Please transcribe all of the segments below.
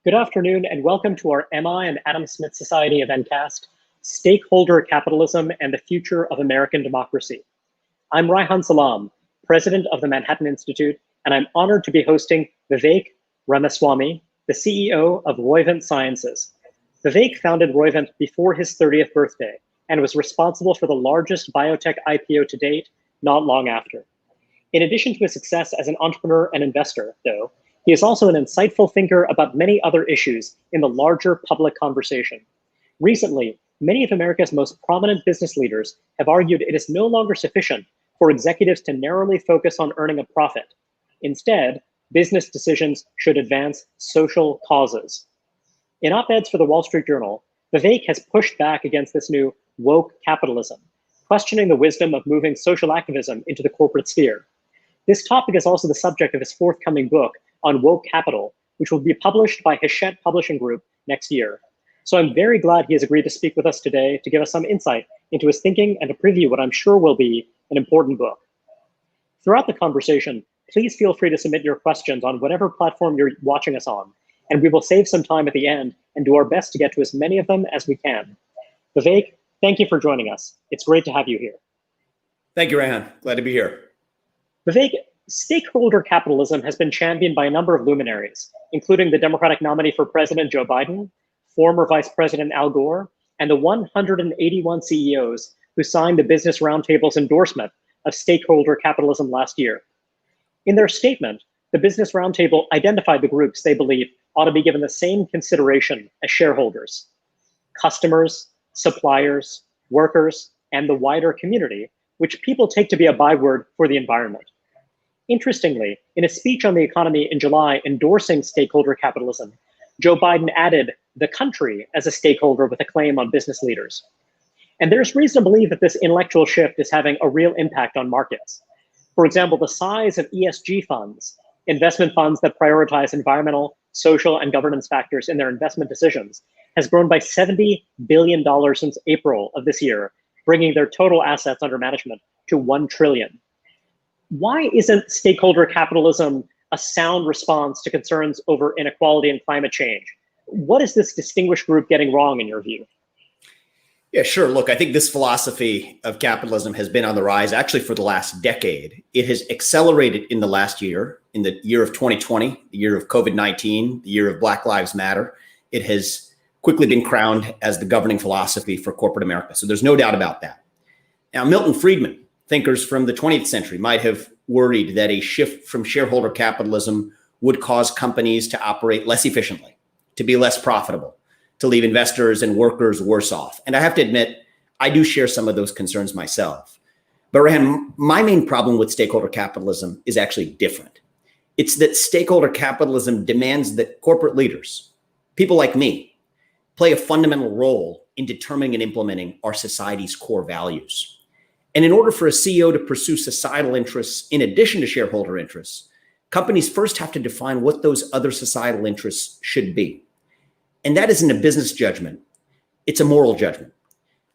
Good afternoon, and welcome to our Emma and Adam Smith Society Eventcast, Stakeholder Capitalism and the Future of American Democracy. I'm Raihan Salam, president of the Manhattan Institute, and I'm honored to be hosting Vivek Ramaswamy, the CEO of Roivant Sciences. Vivek founded Roivant before his 30th birthday and was responsible for the largest biotech IPO to date, not long after. In addition to his success as an entrepreneur and investor, though, he is also an insightful thinker about many other issues in the larger public conversation. Recently, many of America's most prominent business leaders have argued it is no longer sufficient for executives to narrowly focus on earning a profit. Instead, business decisions should advance social causes. In op-eds for the Wall Street Journal, Vivek has pushed back against this new woke capitalism, questioning the wisdom of moving social activism into the corporate sphere. This topic is also the subject of his forthcoming book on woke capital, which will be published by Hachette Publishing Group next year. So I'm very glad he has agreed to speak with us today to give us some insight into his thinking and to preview what I'm sure will be an important book. Throughout the conversation, please feel free to submit your questions on whatever platform you're watching us on, and we will save some time at the end and do our best to get to as many of them as we can. Vivek, thank you for joining us. It's great to have you here. Thank you, Raihan. Glad to be here. Vivek, stakeholder capitalism has been championed by a number of luminaries, including the Democratic nominee for President Joe Biden, former Vice President Al Gore, and the 181 CEOs who signed the Business Roundtable's endorsement of stakeholder capitalism last year. In their statement, the Business Roundtable identified the groups they believe ought to be given the same consideration as shareholders: customers, suppliers, workers, and the wider community, which people take to be a byword for the environment. Interestingly, in a speech on the economy in July endorsing stakeholder capitalism, Joe Biden added the country as a stakeholder with a claim on business leaders. And there's reason to believe that this intellectual shift is having a real impact on markets. For example, the size of ESG funds, investment funds that prioritize environmental, social, and governance factors in their investment decisions, has grown by $70 billion since April of this year, bringing their total assets under management to $1 trillion. Why isn't stakeholder capitalism a sound response to concerns over inequality and climate change? What is this distinguished group getting wrong in your view? Yeah, sure. Look, I think this philosophy of capitalism has been on the rise actually for the last decade. It has accelerated in the last year, in the year of 2020, the year of COVID-19, the year of Black Lives Matter. It has quickly been crowned as the governing philosophy for corporate America. So there's no doubt about that. Now, Milton Friedman, thinkers from the 20th century, might have worried that a shift from shareholder capitalism would cause companies to operate less efficiently, to be less profitable, to leave investors and workers worse off. And I have to admit, I do share some of those concerns myself. But Raihan, my main problem with stakeholder capitalism is actually different. It's that stakeholder capitalism demands that corporate leaders, people like me, play a fundamental role in determining and implementing our society's core values. And in order for a CEO to pursue societal interests in addition to shareholder interests, companies first have to define what those other societal interests should be. And that isn't a business judgment, it's a moral judgment.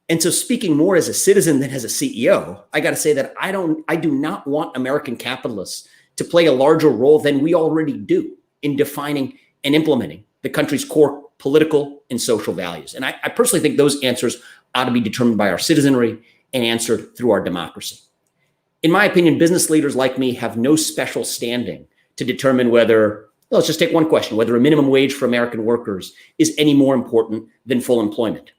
And so speaking more as a citizen than as a CEO, I got to say that I do not want American capitalists to play a larger role than we already do in defining and implementing the country's core political and social values. And I personally think those answers ought to be determined by our citizenry and answered through our democracy. In my opinion, business leaders like me have no special standing to determine whether, let's just take one question, whether a minimum wage for American workers is any more important than full employment.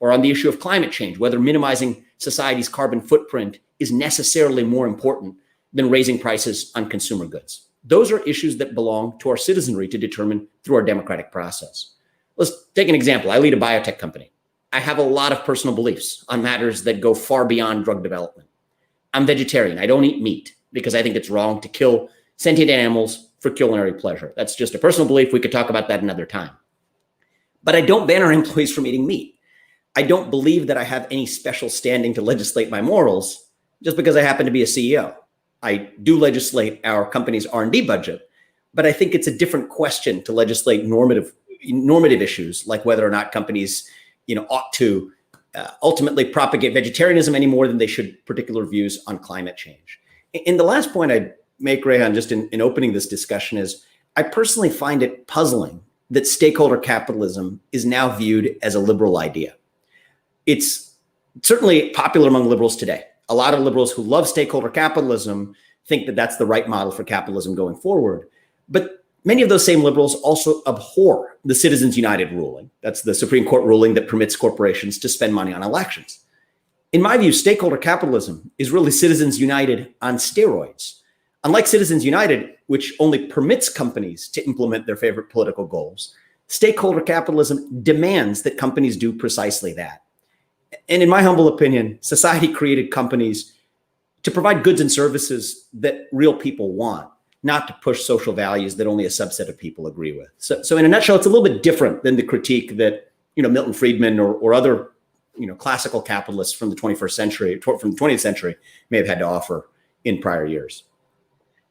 Or on the issue of climate change, whether minimizing society's carbon footprint is necessarily more important than raising prices on consumer goods. Those are issues that belong to our citizenry to determine through our democratic process. Let's take an example. I lead a biotech company. I have a lot of personal beliefs on matters that go far beyond drug development. I'm vegetarian. I don't eat meat because I think it's wrong to kill sentient animals for culinary pleasure. That's just a personal belief. We could talk about that another time. But I don't ban our employees from eating meat. I don't believe that I have any special standing to legislate my morals just because I happen to be a CEO. I do legislate our company's R&D budget, but I think it's a different question to legislate normative issues like whether or not companies ought to ultimately propagate vegetarianism any more than they should particular views on climate change. And the last point I'd make, Raihan, just in opening this discussion is I personally find it puzzling that stakeholder capitalism is now viewed as a liberal idea. It's certainly popular among liberals today. A lot of liberals who love stakeholder capitalism think that that's the right model for capitalism going forward. But many of those same liberals also abhor the Citizens United ruling. That's the Supreme Court ruling that permits corporations to spend money on elections. In my view, stakeholder capitalism is really Citizens United on steroids. Unlike Citizens United, which only permits companies to implement their favorite political goals, stakeholder capitalism demands that companies do precisely that. And in my humble opinion, society created companies to provide goods and services that real people want, not to push social values that only a subset of people agree with. So in a nutshell, it's a little bit different than the critique that Milton Friedman or other classical capitalists from the 21st century, from the 20th century may have had to offer in prior years.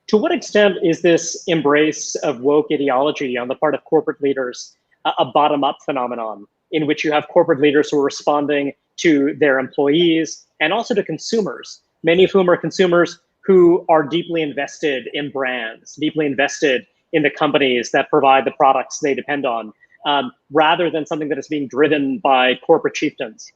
To what extent is this embrace of woke ideology on the part of corporate leaders a bottom-up phenomenon in which you have corporate leaders who are responding to their employees and also to consumers, many of whom are consumers who are deeply invested in brands, deeply invested in the companies that provide the products they depend on, rather than something that is being driven by corporate chieftains?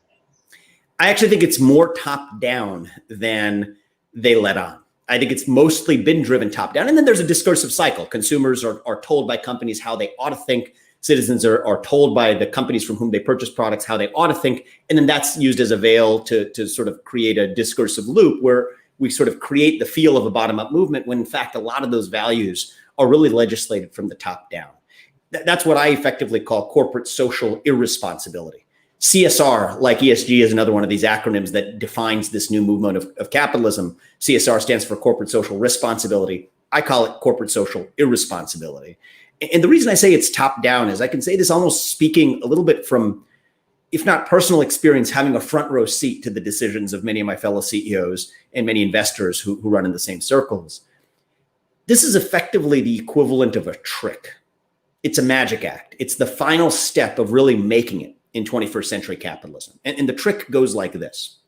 I actually think it's more top-down than they let on. I think it's mostly been driven top-down. And then there's a discursive cycle. Consumers are told by companies how they ought to think. Citizens are told by the companies from whom they purchase products how they ought to think. And then that's used as a veil to sort of create a discursive loop where we sort of create the feel of a bottom-up movement when in fact a lot of those values are really legislated from the top down. That's what I effectively call corporate social irresponsibility. CSR, like ESG, is another one of these acronyms that defines this new movement of capitalism. CSR stands for corporate social responsibility. I call it corporate social irresponsibility. And the reason I say it's top down is I can say this almost speaking a little bit from, if not personal experience, having a front row seat to the decisions of many of my fellow CEOs and many investors who run in the same circles. This is effectively the equivalent of a trick. It's a magic act. It's the final step of really making it in 21st century capitalism. And the trick goes like this.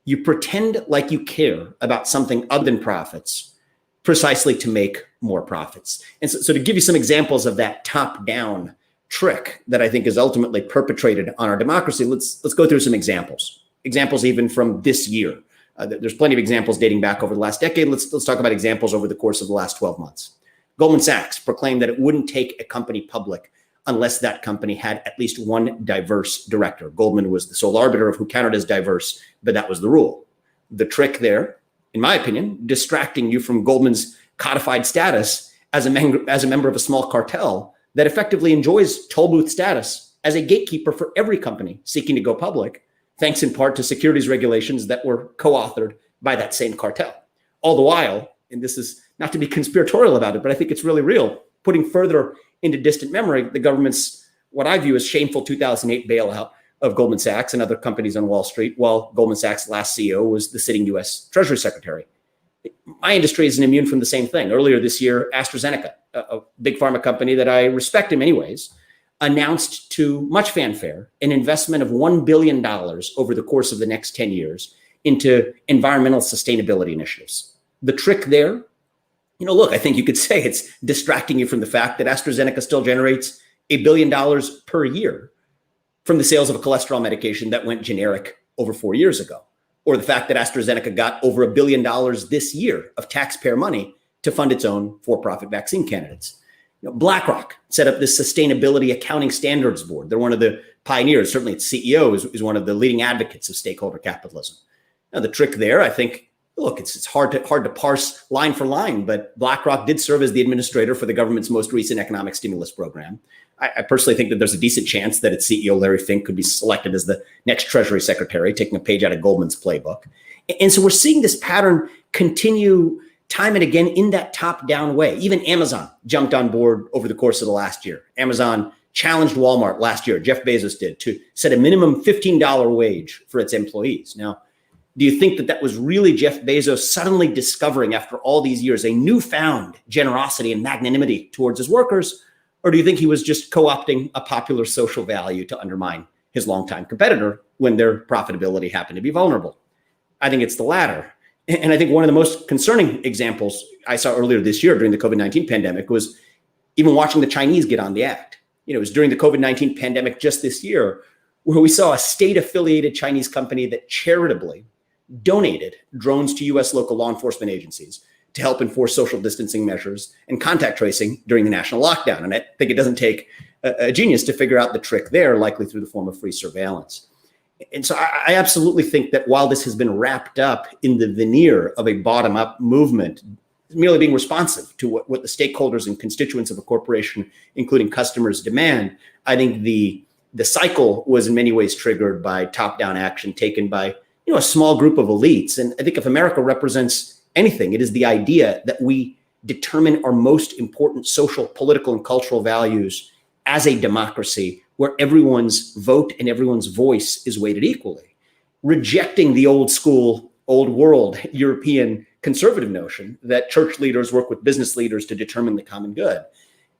You pretend like you care about something other than profits precisely to make more profits. And so to give you some examples of that top-down trick that I think is ultimately perpetrated on our democracy, let's go through some examples. Examples even from this year. There's plenty of examples dating back over the last decade. Let's talk about examples over the course of the last 12 months. Goldman Sachs proclaimed that it wouldn't take a company public unless that company had at least one diverse director. Goldman was the sole arbiter of who counted as diverse, but that was the rule. The trick there, in my opinion, distracting you from Goldman's codified status as a member of a small cartel that effectively enjoys toll booth status as a gatekeeper for every company seeking to go public, thanks in part to securities regulations that were co-authored by that same cartel. All the while, and this is not to be conspiratorial about it, but I think it's really real, putting further into distant memory the government's, what I view as shameful 2008 bailout of Goldman Sachs and other companies on Wall Street, while Goldman Sachs' last CEO was the sitting US Treasury Secretary. My industry isn't immune from the same thing. Earlier this year, AstraZeneca, a big pharma company that I respect in many ways, announced to much fanfare an investment of $1 billion over the course of the next 10 years into environmental sustainability initiatives. The trick there, look, I think you could say it's distracting you from the fact that AstraZeneca still generates $1 billion per year from the sales of a cholesterol medication that went generic over 4 years ago. Or the fact that AstraZeneca got over $1 billion this year of taxpayer money to fund its own for-profit vaccine candidates. BlackRock set up this sustainability accounting standards board. They're one of the pioneers. Certainly its CEO is one of the leading advocates of stakeholder capitalism. Now, the trick there, I think, look, it's hard to parse line for line, but BlackRock did serve as the administrator for the government's most recent economic stimulus program. I personally think that there's a decent chance that its CEO, Larry Fink, could be selected as the next Treasury Secretary, taking a page out of Goldman's playbook. And so we're seeing this pattern continue time and again in that top-down way. Even Amazon jumped on board over the course of the last year. Amazon challenged Walmart last year, Jeff Bezos did, to set a minimum $15 wage for its employees. Now, do you think that was really Jeff Bezos suddenly discovering after all these years a newfound generosity and magnanimity towards his workers? Or do you think he was just co-opting a popular social value to undermine his longtime competitor when their profitability happened to be vulnerable? I think it's the latter. And I think one of the most concerning examples I saw earlier this year during the COVID-19 pandemic was even watching the Chinese get on the act. it was during the COVID-19 pandemic just this year, where we saw a state-affiliated Chinese company that charitably donated drones to US local law enforcement agencies to help enforce social distancing measures and contact tracing during the national lockdown. And I think it doesn't take a genius to figure out the trick there, likely through the form of free surveillance. And so I absolutely think that while this has been wrapped up in the veneer of a bottom-up movement, merely being responsive to what the stakeholders and constituents of a corporation, including customers, demand, I think the cycle was in many ways triggered by top-down action taken by a small group of elites. And I think if America represents anything, it is the idea that we determine our most important social, political, and cultural values as a democracy where everyone's vote and everyone's voice is weighted equally, rejecting the old school, old world European conservative notion that church leaders work with business leaders to determine the common good.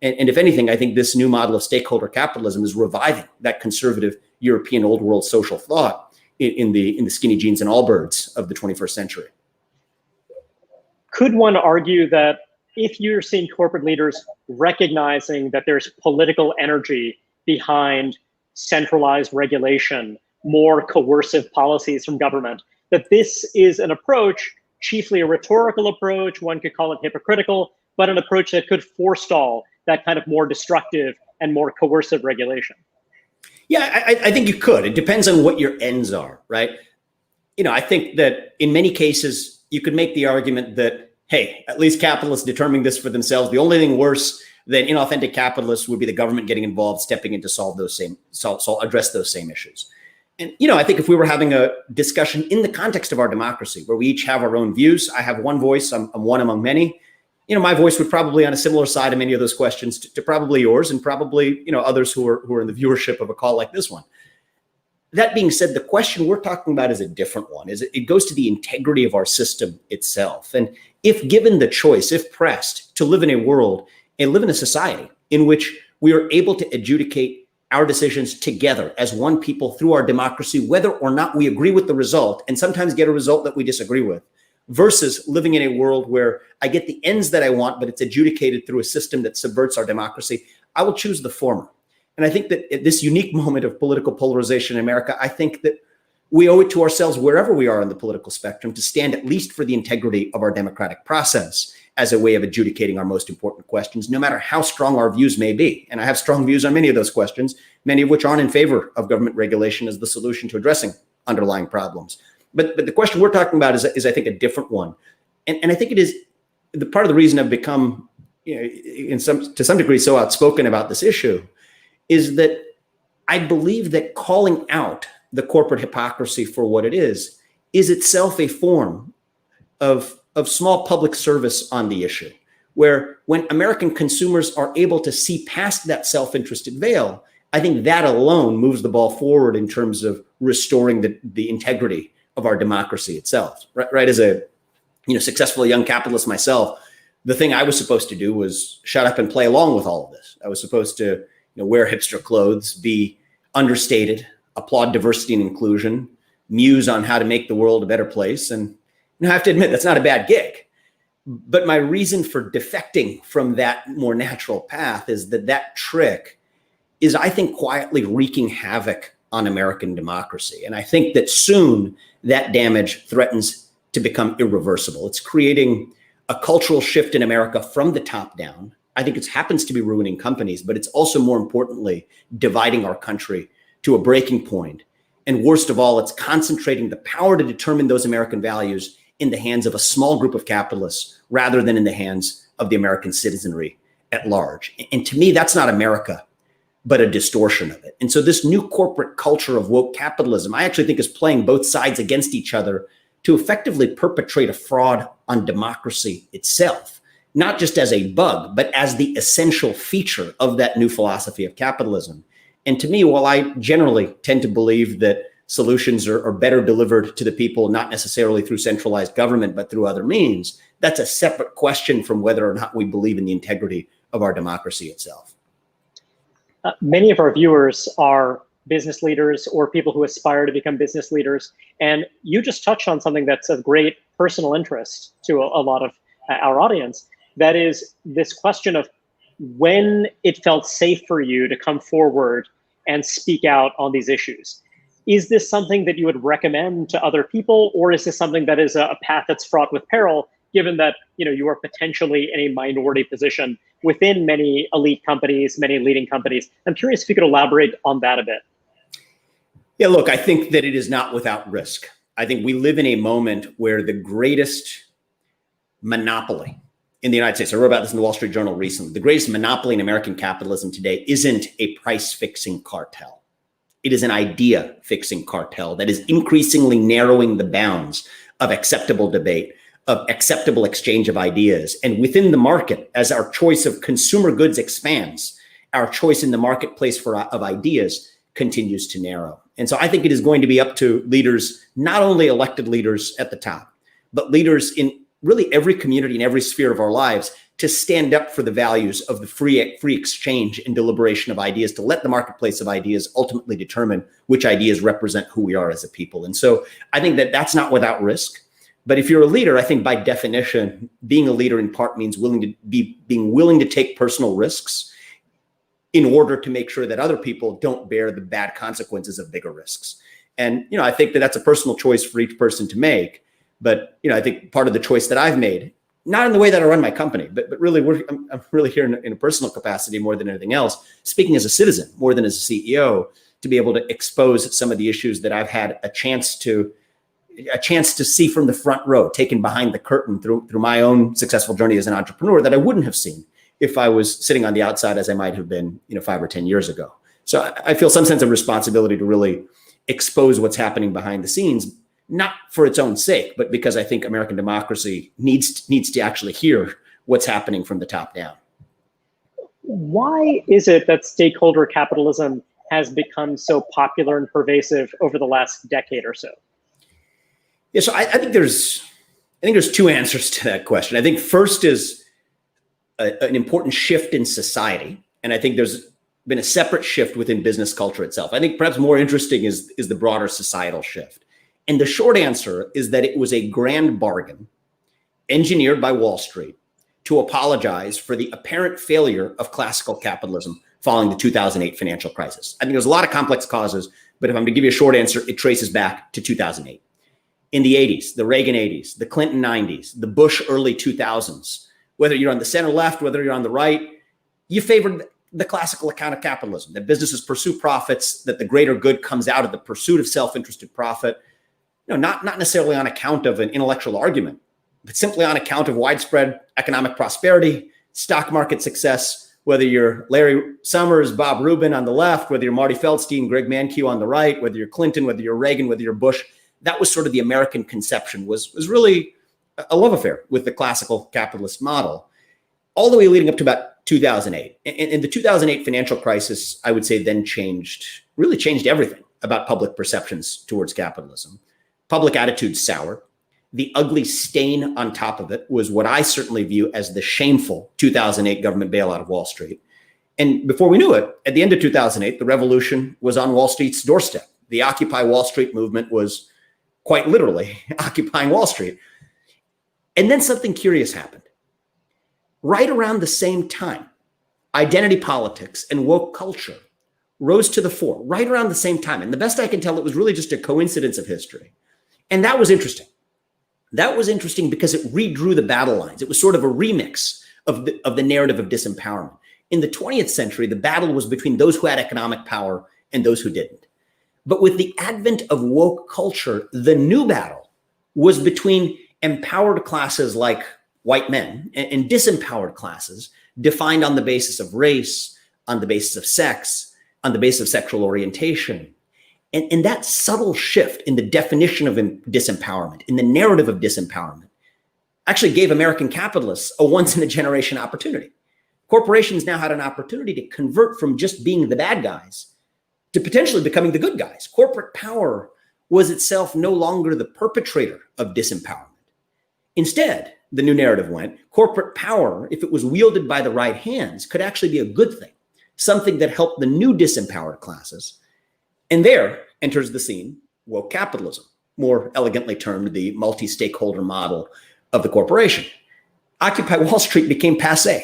And if anything, I think this new model of stakeholder capitalism is reviving that conservative European old world social thought in the skinny jeans and Allbirds of the 21st century. Could one argue that if you're seeing corporate leaders recognizing that there's political energy behind centralized regulation, more coercive policies from government, that this is an approach, chiefly a rhetorical approach, one could call it hypocritical, but an approach that could forestall that kind of more destructive and more coercive regulation? Yeah, I think you could. It depends on what your ends are, right? I think that in many cases, you could make the argument that, hey, at least capitalists determining this for themselves. The only thing worse than inauthentic capitalists would be the government getting involved, stepping in to address those same issues. And, I think if we were having a discussion in the context of our democracy, where we each have our own views, I have one voice, I'm one among many, my voice would probably on a similar side of many of those questions to probably yours and probably, others who are in the viewership of a call like this one. That being said, the question we're talking about is a different one. It goes to the integrity of our system itself. And if given the choice, if pressed to live in a world and live in a society in which we are able to adjudicate our decisions together as one people through our democracy, whether or not we agree with the result, and sometimes get a result that we disagree with, versus living in a world where I get the ends that I want, but it's adjudicated through a system that subverts our democracy, I will choose the former. And I think that at this unique moment of political polarization in America, I think that we owe it to ourselves, wherever we are on the political spectrum, to stand at least for the integrity of our democratic process as a way of adjudicating our most important questions, no matter how strong our views may be. And I have strong views on many of those questions, many of which aren't in favor of government regulation as the solution to addressing underlying problems. But the question we're talking about is I think, a different one. And I think it is the part of the reason I've become, to some degree, so outspoken about this issue is that I believe that calling out the corporate hypocrisy for what it is itself a form of small public service on the issue, where when American consumers are able to see past that self-interested veil, I think that alone moves the ball forward in terms of restoring the integrity of our democracy itself. Right? As a successful young capitalist myself, the thing I was supposed to do was shut up and play along with all of this. I was supposed to wear hipster clothes, be understated, applaud diversity and inclusion, muse on how to make the world a better place. And I have to admit, that's not a bad gig. But my reason for defecting from that more natural path is that trick is, I think, quietly wreaking havoc on American democracy. And I think that soon that damage threatens to become irreversible. It's creating a cultural shift in America from the top down. I think it happens to be ruining companies, but it's also, more importantly, dividing our country to a breaking point. And worst of all, it's concentrating the power to determine those American values in the hands of a small group of capitalists rather than in the hands of the American citizenry at large. And to me, that's not America, but a distortion of it. And so this new corporate culture of woke capitalism, I actually think, is playing both sides against each other to effectively perpetrate a fraud on democracy itself, not just as a bug, but as the essential feature of that new philosophy of capitalism. And to me, while I generally tend to believe that solutions are better delivered to the people, not necessarily through centralized government, but through other means, that's a separate question from whether or not we believe in the integrity of our democracy itself. Many of our viewers are business leaders or people who aspire to become business leaders. And you just touched on something that's of great personal interest to a lot of our audience. That is this question of when it felt safe for you to come forward and speak out on these issues. Is this something that you would recommend to other people, or is this something that is a path that's fraught with peril, given that you are potentially in a minority position within many elite companies, many leading companies? I'm curious if you could elaborate on that a bit. Yeah, look, I think that it is not without risk. I think we live in a moment where the greatest monopoly in the United States, I wrote about this in the Wall Street Journal recently, the greatest monopoly in American capitalism today isn't a price-fixing cartel. It is an idea-fixing cartel that is increasingly narrowing the bounds of acceptable debate, of acceptable exchange of ideas. And within the market, as our choice of consumer goods expands, our choice in the marketplace of ideas continues to narrow. And so I think it is going to be up to leaders, not only elected leaders at the top, but leaders in really every community and every sphere of our lives, to stand up for the values of the free exchange and deliberation of ideas, to let the marketplace of ideas ultimately determine which ideas represent who we are as a people. And so I think that that's not without risk. But if you're a leader, I think by definition, being a leader in part means being willing to take personal risks in order to make sure that other people don't bear the bad consequences of bigger risks. And I think that that's a personal choice for each person to make. But I think part of the choice that I've made, not in the way that I run my company, but really I'm really here in a personal capacity more than anything else, speaking as a citizen more than as a CEO, to be able to expose some of the issues that I've had a chance to see from the front row, taken behind the curtain through my own successful journey as an entrepreneur, that I wouldn't have seen if I was sitting on the outside as I might have been 5 or 10 years ago. So I feel some sense of responsibility to really expose what's happening behind the scenes, not for its own sake, but because I think American democracy needs to actually hear what's happening from the top down. Why is it that stakeholder capitalism has become so popular and pervasive over the last decade or so? Yeah, so I think there's two answers to that question. I think first is an important shift in society, and I think there's been a separate shift within business culture itself. I think perhaps more interesting is the broader societal shift. And the short answer is that it was a grand bargain engineered by Wall Street to apologize for the apparent failure of classical capitalism following the 2008 financial crisis. I think there's a lot of complex causes, but if I'm to give you a short answer, it traces back to 2008. In the 80s, the Reagan 80s, the Clinton 90s, the Bush early 2000s, whether you're on the center left, whether you're on the right, you favored the classical account of capitalism, that businesses pursue profits, that the greater good comes out of the pursuit of self-interested profit. Not necessarily on account of an intellectual argument, but simply on account of widespread economic prosperity, stock market success, whether you're Larry Summers, Bob Rubin on the left, whether you're Marty Feldstein, Greg Mankiw on the right, whether you're Clinton, whether you're Reagan, whether you're Bush. That was sort of the American conception, was really a love affair with the classical capitalist model, all the way leading up to about 2008. And the 2008 financial crisis, I would say, then changed everything about public perceptions towards capitalism. Public attitudes soured. The ugly stain on top of it was what I certainly view as the shameful 2008 government bailout of Wall Street. And before we knew it, at the end of 2008, the revolution was on Wall Street's doorstep. The Occupy Wall Street movement was quite literally occupying Wall Street. And then something curious happened. Right around the same time, identity politics and woke culture rose to the fore, right around the same time. And the best I can tell, it was really just a coincidence of history. And that was interesting. That was interesting because it redrew the battle lines. It was sort of a remix of the narrative of disempowerment. In the 20th century, the battle was between those who had economic power and those who didn't. But with the advent of woke culture, the new battle was between empowered classes like white men and disempowered classes defined on the basis of race, on the basis of sex, on the basis of sexual orientation. And that subtle shift in the definition of disempowerment, in the narrative of disempowerment, actually gave American capitalists a once-in-a-generation opportunity. Corporations now had an opportunity to convert from just being the bad guys to potentially becoming the good guys. Corporate power was itself no longer the perpetrator of disempowerment. Instead, the new narrative went, corporate power, if it was wielded by the right hands, could actually be a good thing, something that helped the new disempowered classes. And there enters the scene woke capitalism, more elegantly termed the multi-stakeholder model of the corporation. Occupy Wall Street became passé.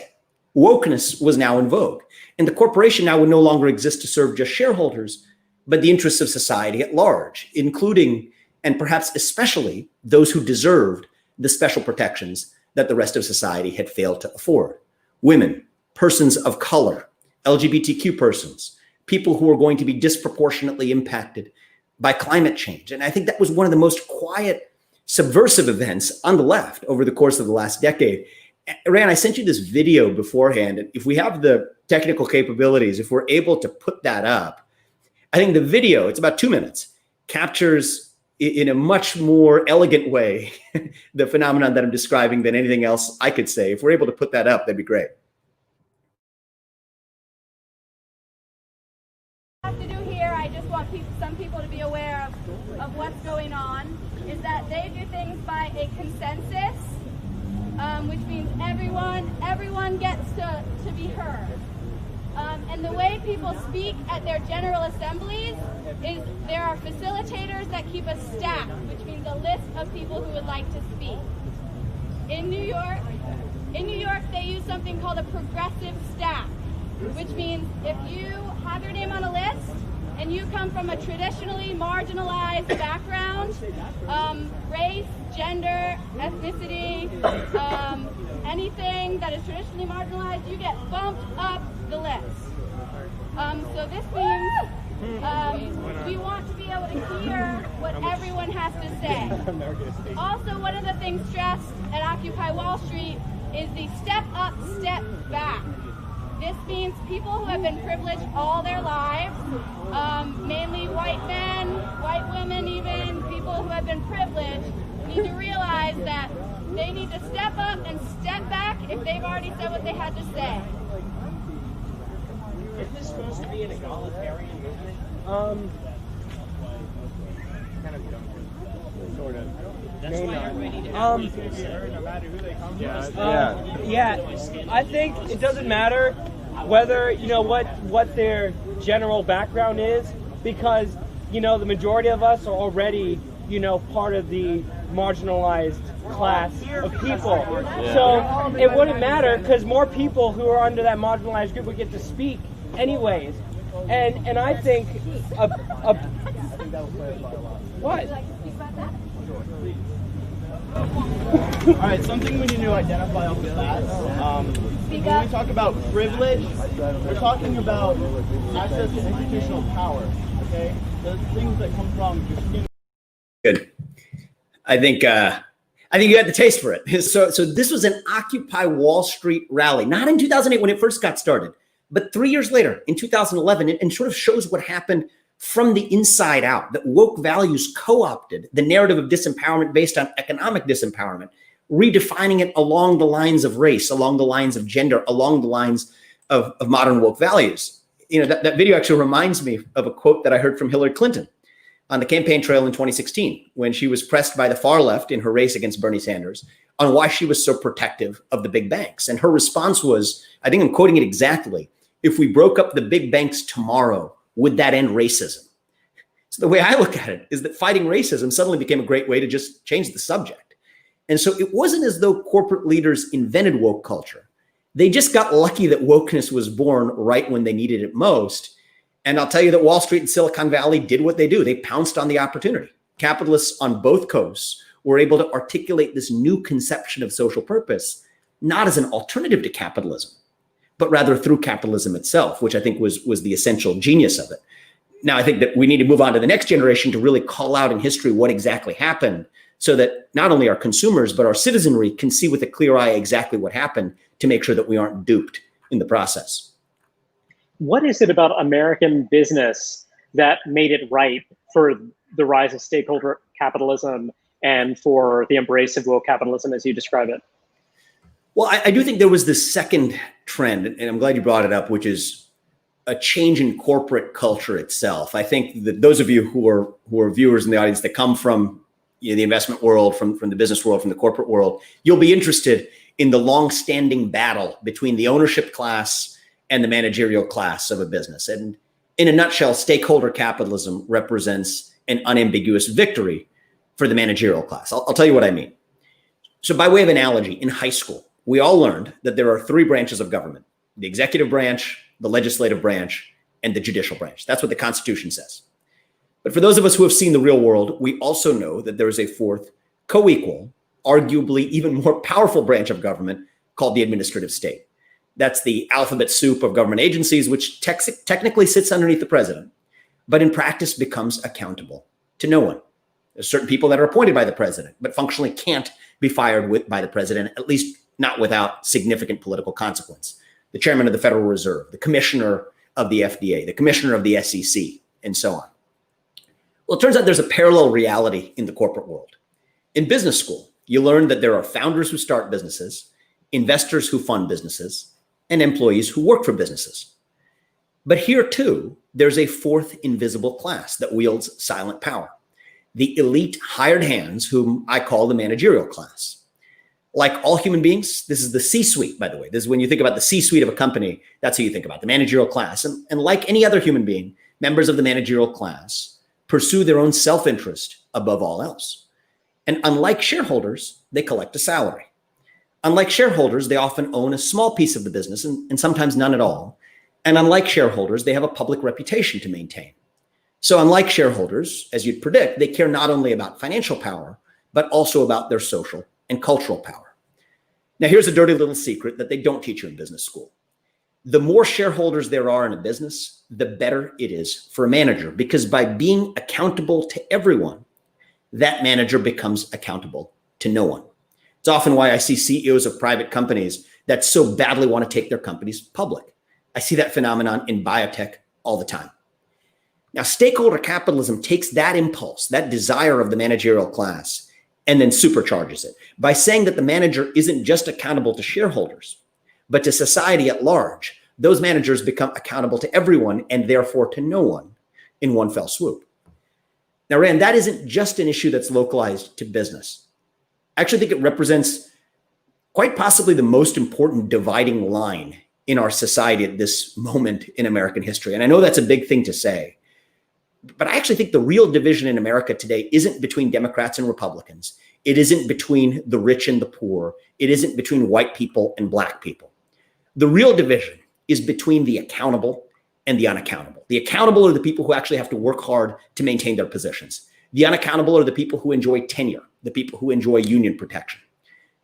wokeness was now in vogue. And the corporation now would no longer exist to serve just shareholders, but the interests of society at large, including, and perhaps especially, those who deserved the special protections that the rest of society had failed to afford. Women, persons of color, LGBTQ persons, people who are going to be disproportionately impacted by climate change. And I think that was one of the most quiet, subversive events on the left over the course of the last decade. Rand, I sent you this video beforehand. And if we have the technical capabilities, if we're able to put that up, I think the video, it's about 2 minutes, captures in a much more elegant way the phenomenon that I'm describing than anything else I could say. If we're able to put that up, that'd be great. Have to do here, I just want some people to be aware of what's going on, is that they do things by a consensus, which means everyone gets to be heard. And the way people speak at their general assemblies is there are facilitators that keep a stack, which means a list of people who would like to speak. In New York, they use something called a progressive stack, which means if you have your name on a list and you come from a traditionally marginalized background, race, gender, ethnicity, anything that is traditionally marginalized, you get bumped up the list. So this means we want to be able to hear what everyone has to say. Also, one of the things stressed at Occupy Wall Street is the step up, step back. This means people who have been privileged all their lives, mainly white men, white women even, people who have been privileged, need to realize that they need to step up and step back if they've already said what they had to say. Is this supposed to be an egalitarian movement? Kind of sort of. That's why everybody needs to be heard no matter who they come from. Yeah, I think it doesn't matter whether, what their general background is, because, the majority of us are already, part of the marginalized class of people. So it wouldn't matter, because more people who are under that marginalized group would get to speak anyways. And I think what? All right, something we need to identify off the bat. When we talk about privilege, we're talking about access to institutional power. Okay, the things that come from your skin. Good. I think you had the taste for it. So this was an Occupy Wall Street rally, not in 2008 when it first got started, but 3 years later in 2011, and sort of shows what happened from the inside out, that woke values co-opted the narrative of disempowerment based on economic disempowerment, redefining it along the lines of race, along the lines of gender, along the lines of modern woke values. That video actually reminds me of a quote that I heard from Hillary Clinton on the campaign trail in 2016, when she was pressed by the far left in her race against Bernie Sanders on why she was so protective of the big banks. And her response was, I think I'm quoting it exactly, "If we broke up the big banks tomorrow, would that end racism?" So the way I look at it is that fighting racism suddenly became a great way to just change the subject. And so it wasn't as though corporate leaders invented woke culture. They just got lucky that wokeness was born right when they needed it most. And I'll tell you that Wall Street and Silicon Valley did what they do. They pounced on the opportunity. Capitalists on both coasts were able to articulate this new conception of social purpose, not as an alternative to capitalism, but rather through capitalism itself, which I think was the essential genius of it. Now, I think that we need to move on to the next generation to really call out in history what exactly happened, so that not only our consumers, but our citizenry can see with a clear eye exactly what happened to make sure that we aren't duped in the process. What is it about American business that made it ripe for the rise of stakeholder capitalism and for the embrace of woke capitalism, as you describe it? Well, I do think there was this second trend, and I'm glad you brought it up, which is a change in corporate culture itself. I think that those of you who are viewers in the audience that come from the investment world, from the business world, from the corporate world, you'll be interested in the long-standing battle between the ownership class and the managerial class of a business. And in a nutshell, stakeholder capitalism represents an unambiguous victory for the managerial class. I'll tell you what I mean. So by way of analogy, in high school, we all learned that there are three branches of government: the executive branch, the legislative branch, and the judicial branch. That's what the Constitution says. But for those of us who have seen the real world, we also know that there is a fourth, co-equal, arguably even more powerful branch of government called the administrative state. That's the alphabet soup of government agencies, which technically sits underneath the president, but in practice becomes accountable to no one. There's certain people that are appointed by the president, but functionally can't be fired by the president, at least not without significant political consequence. The chairman of the Federal Reserve, the commissioner of the FDA, the commissioner of the SEC, and so on. Well, it turns out there's a parallel reality in the corporate world. In business school, you learn that there are founders who start businesses, investors who fund businesses, and employees who work for businesses. But here too, there's a fourth invisible class that wields silent power: the elite hired hands, whom I call the managerial class. Like all human beings, this is the C-suite, by the way. This is when you think about the C-suite of a company, that's who you think about, the managerial class. And like any other human being, members of the managerial class pursue their own self-interest above all else. And unlike shareholders, they collect a salary. Unlike shareholders, they often own a small piece of the business and sometimes none at all. And unlike shareholders, they have a public reputation to maintain. So unlike shareholders, as you'd predict, they care not only about financial power, but also about their social and cultural power. Now, here's a dirty little secret that they don't teach you in business school. The more shareholders there are in a business, the better it is for a manager, because by being accountable to everyone, that manager becomes accountable to no one. It's often why I see CEOs of private companies that so badly want to take their companies public. I see that phenomenon in biotech all the time. Now, stakeholder capitalism takes that impulse, that desire of the managerial class, and then supercharges it by saying that the manager isn't just accountable to shareholders, but to society at large. Those managers become accountable to everyone and therefore to no one in one fell swoop. Now, Rand, that isn't just an issue that's localized to business. I actually think it represents quite possibly the most important dividing line in our society at this moment in American history. And I know that's a big thing to say, but I actually think the real division in America today isn't between Democrats and Republicans. It isn't between the rich and the poor. It isn't between white people and black people. The real division is between the accountable and the unaccountable. The accountable are the people who actually have to work hard to maintain their positions. The unaccountable are the people who enjoy tenure, the people who enjoy union protection.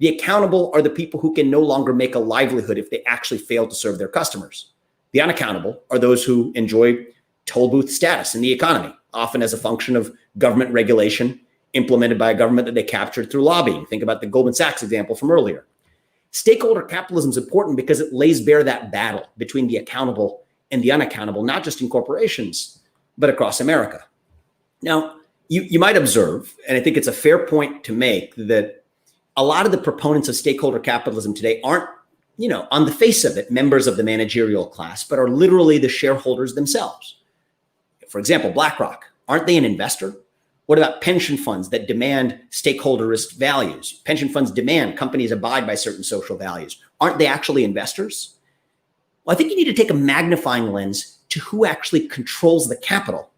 The accountable are the people who can no longer make a livelihood if they actually fail to serve their customers. The unaccountable are those who enjoy toll booth status in the economy, often as a function of government regulation implemented by a government that they captured through lobbying. Think about the Goldman Sachs example from earlier. Stakeholder capitalism is important because it lays bare that battle between the accountable and the unaccountable, not just in corporations, but across America. Now, you might observe, and I think it's a fair point to make, that a lot of the proponents of stakeholder capitalism today aren't, on the face of it, members of the managerial class, but are literally the shareholders themselves. For example, BlackRock, aren't they an investor? What about pension funds that demand stakeholderist values? Pension funds demand companies abide by certain social values. Aren't they actually investors? Well, I think you need to take a magnifying lens to who actually controls the capital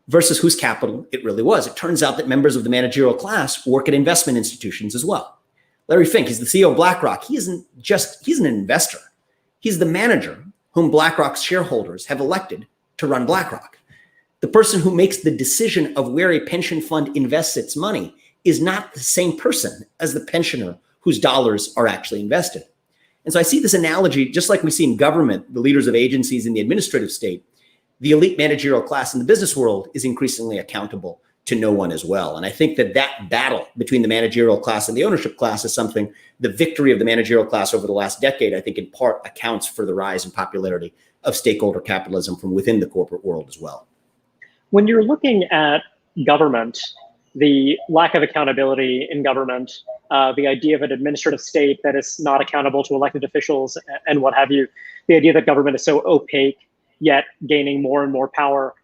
versus whose capital it really was. It turns out that members of the managerial class work at investment institutions as well. Larry Fink, he's the CEO of BlackRock. he's an investor. He's the manager whom BlackRock's shareholders have elected to run BlackRock. The person who makes the decision of where a pension fund invests its money is not the same person as the pensioner whose dollars are actually invested. And so I see this analogy, just like we see in government, the leaders of agencies in the administrative state, the elite managerial class in the business world is increasingly accountable to no one as well. And I think that battle between the managerial class and the ownership class is something, the victory of the managerial class over the last decade, I think in part accounts for the rise in popularity of stakeholder capitalism from within the corporate world as well. When you're looking at government, the lack of accountability in government, the idea of an administrative state that is not accountable to elected officials and what have you, the idea that government is so opaque, yet gaining more and more power.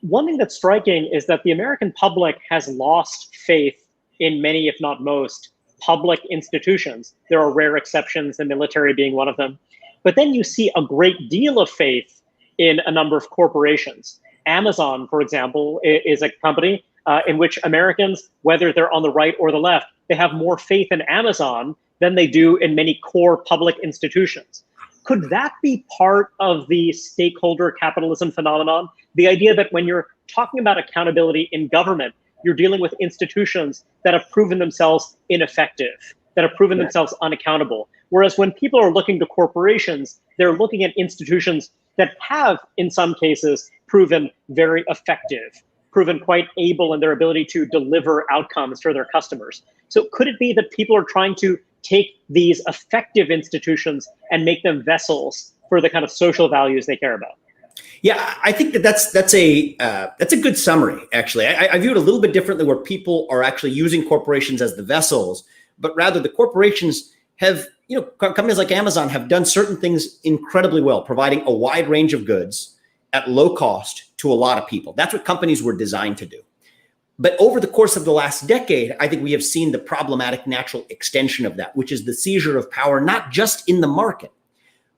One thing that's striking is that the American public has lost faith in many, if not most, public institutions. There are rare exceptions, the military being one of them. But then you see a great deal of faith in a number of corporations. Amazon, for example, is a company in which Americans, whether they're on the right or the left, they have more faith in Amazon than they do in many core public institutions. Could that be part of the stakeholder capitalism phenomenon? The idea that when you're talking about accountability in government, you're dealing with institutions that have proven themselves ineffective, that have proven themselves unaccountable. Whereas when people are looking to corporations, they're looking at institutions that have, in some cases, proven very effective, proven quite able in their ability to deliver outcomes for their customers. So could it be that people are trying to take these effective institutions and make them vessels for the kind of social values they care about? Yeah, I think that's a good summary. Actually, I view it a little bit differently, where people are actually using corporations as the vessels, but rather the corporations have, companies like Amazon have done certain things incredibly well, providing a wide range of goods at low cost to a lot of people. That's what companies were designed to do. But over the course of the last decade, I think we have seen the problematic natural extension of that, which is the seizure of power, not just in the market,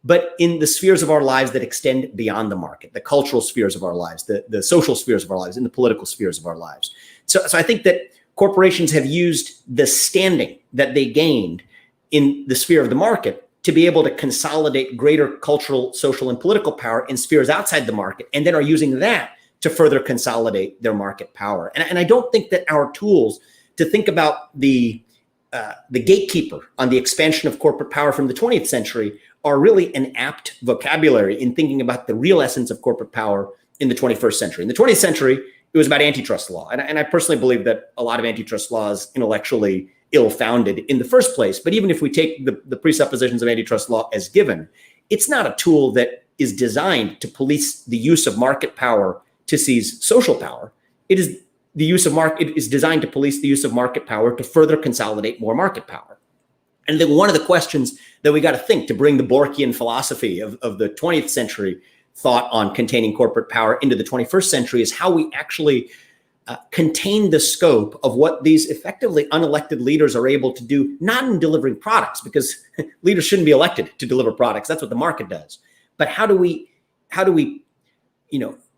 but in the spheres of our lives that extend beyond the market, the cultural spheres of our lives, the social spheres of our lives, and the political spheres of our lives. So I think that corporations have used the standing that they gained in the sphere of the market to be able to consolidate greater cultural, social, and political power in spheres outside the market, and then are using that to further consolidate their market power. And I don't think that our tools to think about the gatekeeper on the expansion of corporate power from the 20th century are really an apt vocabulary in thinking about the real essence of corporate power in the 21st century. In the 20th century, it was about antitrust law. And I personally believe that a lot of antitrust law is intellectually ill-founded in the first place. But even if we take the presuppositions of antitrust law as given, it's not a tool that is designed to police the use of market power to seize social power. It is designed to police the use of market power to further consolidate more market power. And then one of the questions that we got to think to bring the Borchian philosophy of the 20th century thought on containing corporate power into the 21st century is how we actually contain the scope of what these effectively unelected leaders are able to do, not in delivering products, because leaders shouldn't be elected to deliver products. That's what the market does. But how do we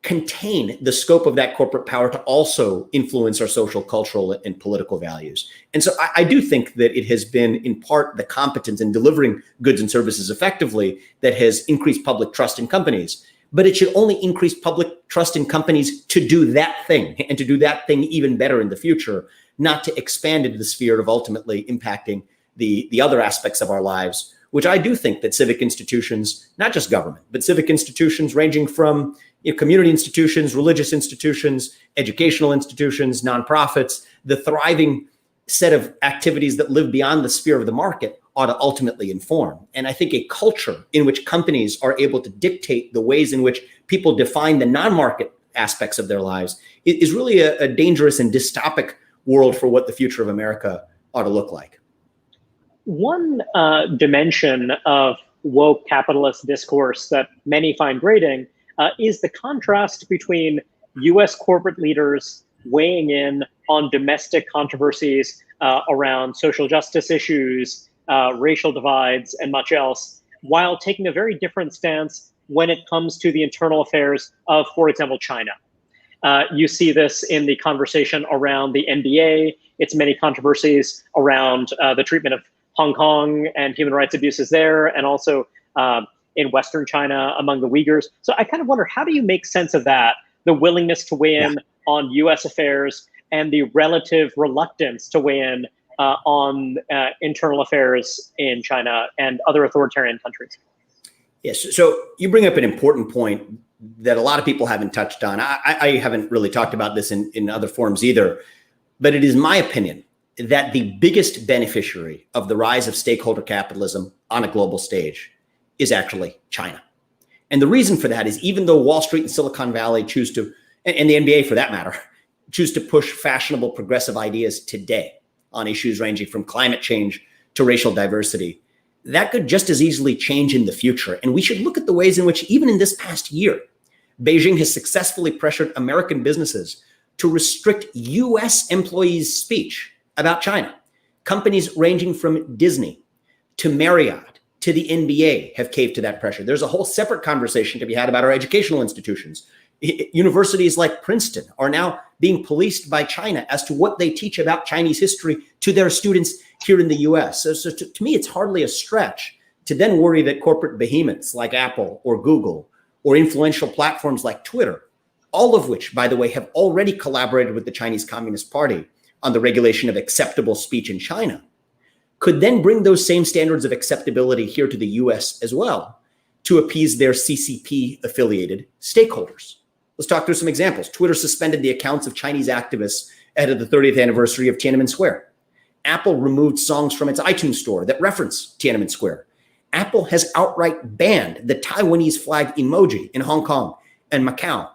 contain the scope of that corporate power to also influence our social, cultural, and political values? And so I do think that it has been, in part, the competence in delivering goods and services effectively that has increased public trust in companies. But it should only increase public trust in companies to do that thing, and to do that thing even better in the future, not to expand into the sphere of ultimately impacting the other aspects of our lives, which I do think that civic institutions, not just government, but civic institutions ranging from community institutions, religious institutions, educational institutions, nonprofits, the thriving set of activities that live beyond the sphere of the market ought to ultimately inform. And I think a culture in which companies are able to dictate the ways in which people define the non-market aspects of their lives is really a dangerous and dystopic world for what the future of America ought to look like. One dimension of woke capitalist discourse that many find grating is the contrast between US corporate leaders weighing in on domestic controversies around social justice issues, racial divides, and much else, while taking a very different stance when it comes to the internal affairs of, for example, China. You see this in the conversation around the NBA. It's many controversies around the treatment of Hong Kong and human rights abuses there, and also in Western China among the Uyghurs. So I kind of wonder, how do you make sense of that, the willingness to weigh in on US affairs and the relative reluctance to weigh in on internal affairs in China and other authoritarian countries? Yes, so you bring up an important point that a lot of people haven't touched on. I haven't really talked about this in other forums either, but it is my opinion that the biggest beneficiary of the rise of stakeholder capitalism on a global stage is actually China. And the reason for that is, even though Wall Street and Silicon Valley choose to, and the NBA for that matter, choose to push fashionable progressive ideas today on issues ranging from climate change to racial diversity, that could just as easily change in the future. And we should look at the ways in which, even in this past year, Beijing has successfully pressured American businesses to restrict US employees' speech about China. Companies ranging from Disney to Marriott to the NBA have caved to that pressure. There's a whole separate conversation to be had about our educational institutions. Universities like Princeton are now being policed by China as to what they teach about Chinese history to their students here in the US. So to me, it's hardly a stretch to then worry that corporate behemoths like Apple or Google or influential platforms like Twitter, all of which, by the way, have already collaborated with the Chinese Communist Party on the regulation of acceptable speech in China, could then bring those same standards of acceptability here to the US as well to appease their CCP-affiliated stakeholders. Let's talk through some examples. Twitter suspended the accounts of Chinese activists ahead of the 30th anniversary of Tiananmen Square. Apple removed songs from its iTunes store that reference Tiananmen Square. Apple has outright banned the Taiwanese flag emoji in Hong Kong and Macau.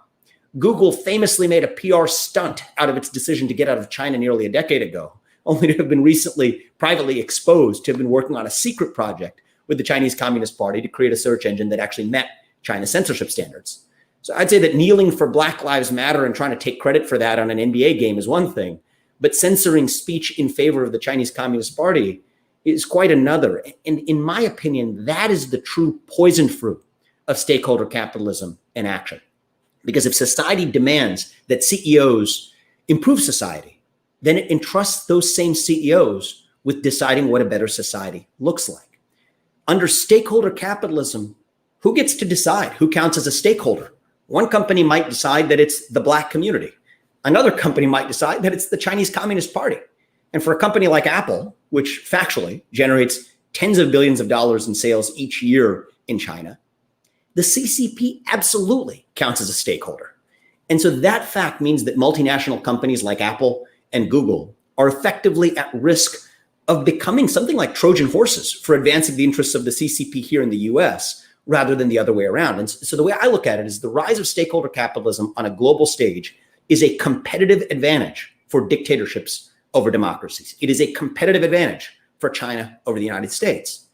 Google famously made a PR stunt out of its decision to get out of China nearly a decade ago, only to have been recently privately exposed to have been working on a secret project with the Chinese Communist Party to create a search engine that actually met China's censorship standards. So I'd say that kneeling for Black Lives Matter and trying to take credit for that on an NBA game is one thing, but censoring speech in favor of the Chinese Communist Party is quite another. And in my opinion, that is the true poison fruit of stakeholder capitalism in action. Because if society demands that CEOs improve society, then it entrusts those same CEOs with deciding what a better society looks like. Under stakeholder capitalism, who gets to decide who counts as a stakeholder? One company might decide that it's the Black community. Another company might decide that it's the Chinese Communist Party. And for a company like Apple, which factually generates tens of billions of dollars in sales each year in China, the CCP absolutely counts as a stakeholder. And so that fact means that multinational companies like Apple and Google are effectively at risk of becoming something like Trojan horses for advancing the interests of the CCP here in the US, rather than the other way around. And so the way I look at it is the rise of stakeholder capitalism on a global stage is a competitive advantage for dictatorships over democracies. It is a competitive advantage for China over the United States.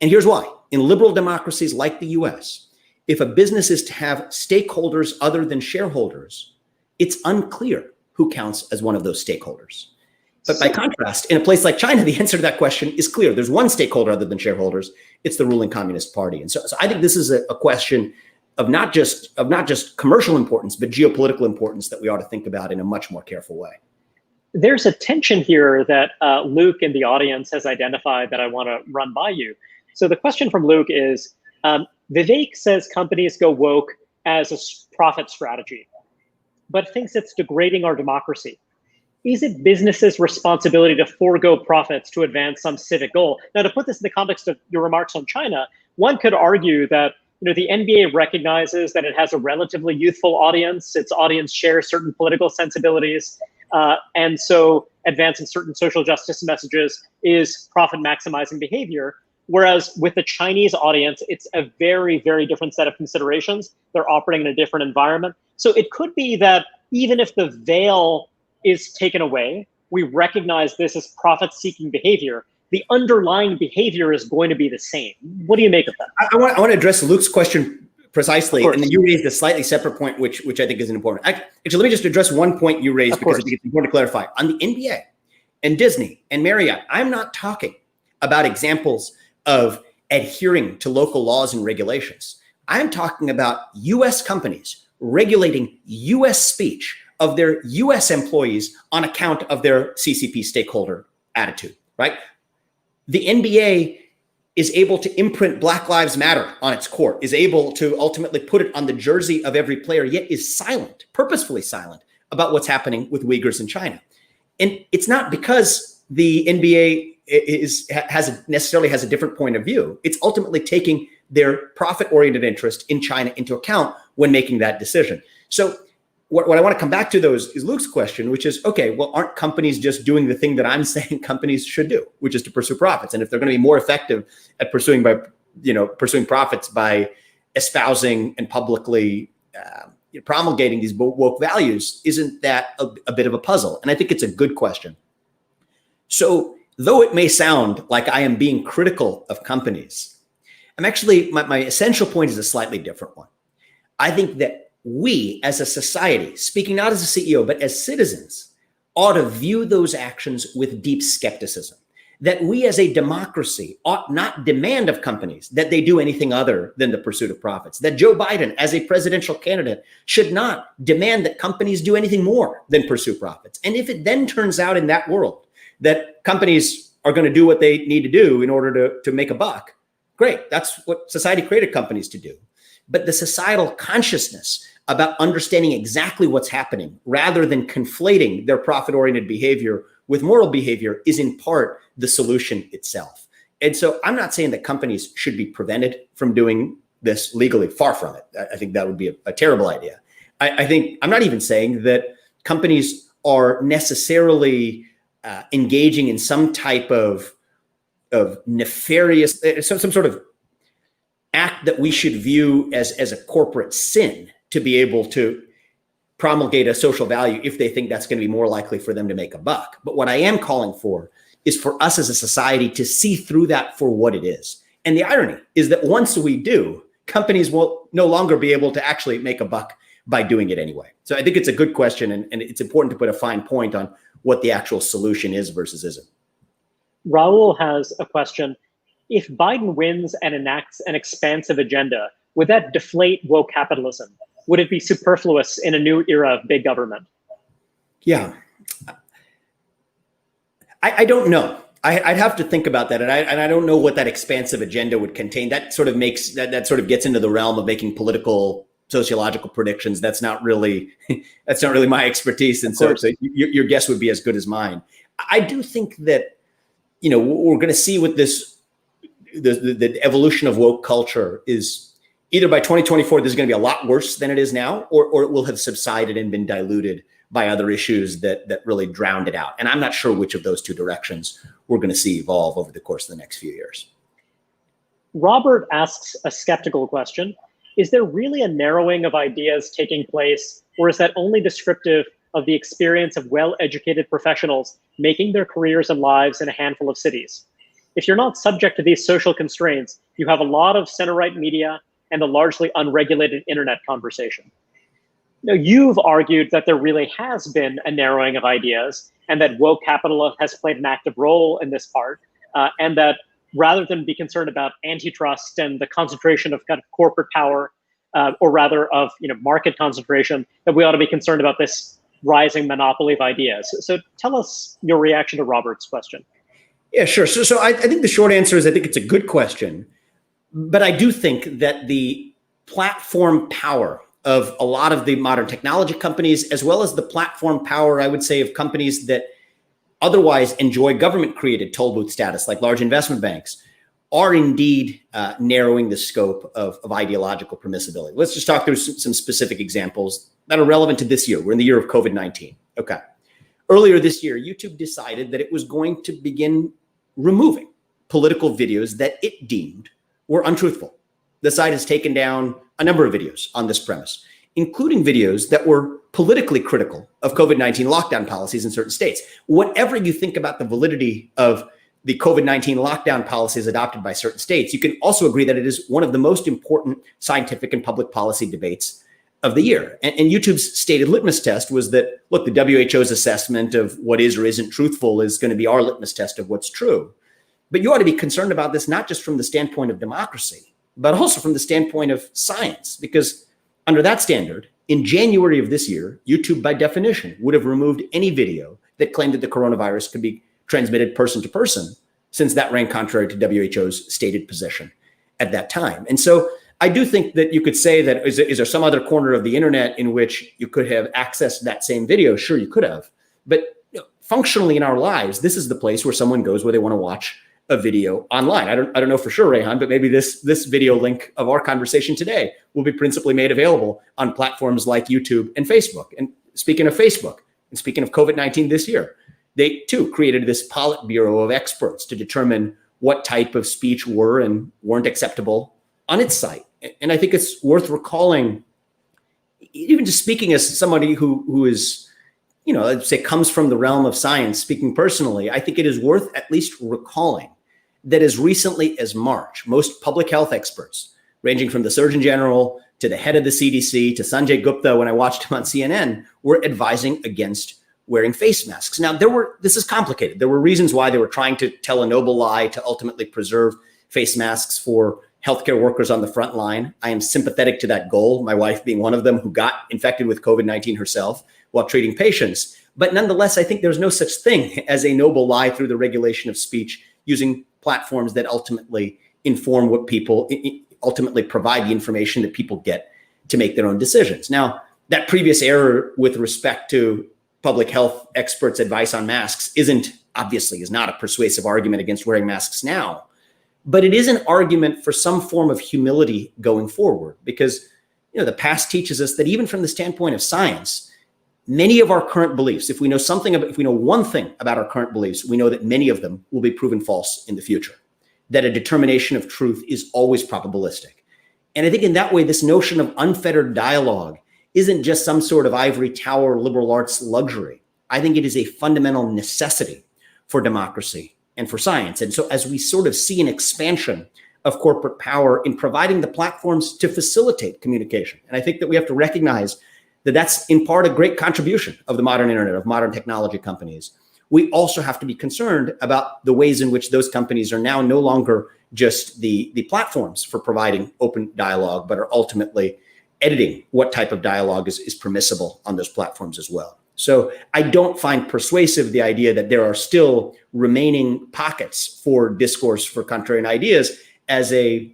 And here's why. In liberal democracies like the US, if a business is to have stakeholders other than shareholders, it's unclear who counts as one of those stakeholders. But by contrast, in a place like China, the answer to that question is clear. There's one stakeholder other than shareholders. It's the ruling Communist Party. And so I think this is a question of not just commercial importance, but geopolitical importance that we ought to think about in a much more careful way. There's a tension here that Luke in the audience has identified that I want to run by you. So the question from Luke is, Vivek says companies go woke as a profit strategy, but thinks it's degrading our democracy. Is it business's responsibility to forego profits to advance some civic goal? Now, to put this in the context of your remarks on China, one could argue that the NBA recognizes that it has a relatively youthful audience. Its audience shares certain political sensibilities, and so advancing certain social justice messages is profit maximizing behavior. Whereas with the Chinese audience, it's a very, very different set of considerations. They're operating in a different environment. So it could be that even if the veil is taken away, we recognize this as profit-seeking behavior, the underlying behavior is going to be the same. What do you make of that? I want to address Luke's question precisely, and then you raised a slightly separate point, which I think is important. Actually, let me just address one point you raised because I think it's important to clarify. On the NBA and Disney and Marriott, I'm not talking about examples of adhering to local laws and regulations. I'm talking about US companies regulating US speech of their US employees on account of their CCP stakeholder attitude, right? The NBA is able to imprint Black Lives Matter on its court, is able to ultimately put it on the jersey of every player, yet is silent, purposefully silent about what's happening with Uyghurs in China. And it's not because the NBA necessarily has a different point of view. It's ultimately taking their profit-oriented interest in China into account when making that decision. So what I want to come back to, though, is Luke's question, which is, okay, well, aren't companies just doing the thing that I'm saying companies should do, which is to pursue profits? And if they're going to be more effective at pursuing profits by espousing and publicly promulgating these woke values, isn't that a bit of a puzzle? And I think it's a good question. So though it may sound like I am being critical of companies, I'm actually, my essential point is a slightly different one. I think that we as a society, speaking not as a CEO, but as citizens, ought to view those actions with deep skepticism. that we as a democracy ought not demand of companies that they do anything other than the pursuit of profits, that Joe Biden as a presidential candidate should not demand that companies do anything more than pursue profits. And if it then turns out in that world that companies are going to do what they need to do in order to make a buck, great. That's what society created companies to do. But the societal consciousness about understanding exactly what's happening rather than conflating their profit-oriented behavior with moral behavior is in part the solution itself. And so I'm not saying that companies should be prevented from doing this legally, far from it. I think that would be a terrible idea. I think I'm not even saying that companies are necessarily engaging in some type of nefarious, some sort of act that we should view as a corporate sin to be able to promulgate a social value if they think that's going to be more likely for them to make a buck. But what I am calling for is for us as a society to see through that for what it is. And the irony is that once we do, companies will no longer be able to actually make a buck by doing it anyway. So I think it's a good question, and it's important to put a fine point on what the actual solution is versus isn't. Raul has a question. If Biden wins and enacts an expansive agenda, would that deflate woke capitalism? Would it be superfluous in a new era of big government? Yeah, I don't know. I'd have to think about that, and I don't know what that expansive agenda would contain. That sort of makes that sort of gets into the realm of making political sociological predictions. That's not really my expertise, and so your guess would be as good as mine. I do think that we're going to see with this the evolution of woke culture is either by 2024 this is going to be a lot worse than it is now, or it will have subsided and been diluted by other issues that really drowned it out. And I'm not sure which of those two directions we're going to see evolve over the course of the next few years. Robert asks a skeptical question. Is there really a narrowing of ideas taking place, or is that only descriptive of the experience of well-educated professionals making their careers and lives in a handful of cities? If you're not subject to these social constraints, you have a lot of center-right media and a largely unregulated internet conversation. Now, you've argued that there really has been a narrowing of ideas and that woke capital has played an active role in this part, and that rather than be concerned about antitrust and the concentration of kind of corporate power, or rather of market concentration, that we ought to be concerned about this rising monopoly of ideas. So tell us your reaction to Robert's question. Yeah, sure. So I think the short answer is I think it's a good question, but I do think that the platform power of a lot of the modern technology companies, as well as the platform power, I would say, of companies that otherwise enjoy government-created toll booth status, like large investment banks, are indeed narrowing the scope of ideological permissibility. Let's just talk through some specific examples that are relevant to this year. We're in the year of COVID-19. Okay. Earlier this year, YouTube decided that it was going to begin removing political videos that it deemed were untruthful. The site has taken down a number of videos on this premise, including videos that were politically critical of COVID-19 lockdown policies in certain states. Whatever you think about the validity of the COVID-19 lockdown policies adopted by certain states, you can also agree that it is one of the most important scientific and public policy debates of the year. And YouTube's stated litmus test was that, look, the WHO's assessment of what is or isn't truthful is going to be our litmus test of what's true. But you ought to be concerned about this, not just from the standpoint of democracy, but also from the standpoint of science, because under that standard, in January of this year, YouTube, by definition, would have removed any video that claimed that the coronavirus could be transmitted person to person, since that ran contrary to WHO's stated position at that time. And so I do think that you could say that, is there some other corner of the internet in which you could have accessed that same video? Sure, you could have. But functionally in our lives, this is the place where someone goes where they want to watch a video online. I don't know for sure, Rehan, but maybe this video link of our conversation today will be principally made available on platforms like YouTube and Facebook. And speaking of Facebook, and speaking of COVID-19 this year, they too created this Politburo of experts to determine what type of speech were and weren't acceptable on its site. And I think it's worth recalling, even just speaking as somebody who is, let's say comes from the realm of science, speaking personally, I think it is worth at least recalling that as recently as March, most public health experts, ranging from the Surgeon General to the head of the CDC to Sanjay Gupta, when I watched him on CNN, were advising against wearing face masks. Now, this is complicated. There were reasons why they were trying to tell a noble lie to ultimately preserve face masks for healthcare workers on the front line. I am sympathetic to that goal, my wife being one of them who got infected with COVID-19 herself while treating patients. But nonetheless, I think there's no such thing as a noble lie through the regulation of speech using platforms that ultimately inform what people, ultimately provide the information that people get to make their own decisions. Now, that previous error with respect to public health experts' advice on masks is not a persuasive argument against wearing masks now, but it is an argument for some form of humility going forward, because the past teaches us that even from the standpoint of science, many of our current beliefs, if we know one thing about our current beliefs, we know that many of them will be proven false in the future, that a determination of truth is always probabilistic. And I think in that way, this notion of unfettered dialogue isn't just some sort of ivory tower liberal arts luxury. I think it is a fundamental necessity for democracy and for science. And so as we sort of see an expansion of corporate power in providing the platforms to facilitate communication, and I think that we have to recognize that that's in part a great contribution of the modern internet, of modern technology companies, we also have to be concerned about the ways in which those companies are now no longer just the platforms for providing open dialogue, but are ultimately editing what type of dialogue is permissible on those platforms as well. So I don't find persuasive the idea that there are still remaining pockets for discourse for contrarian ideas as a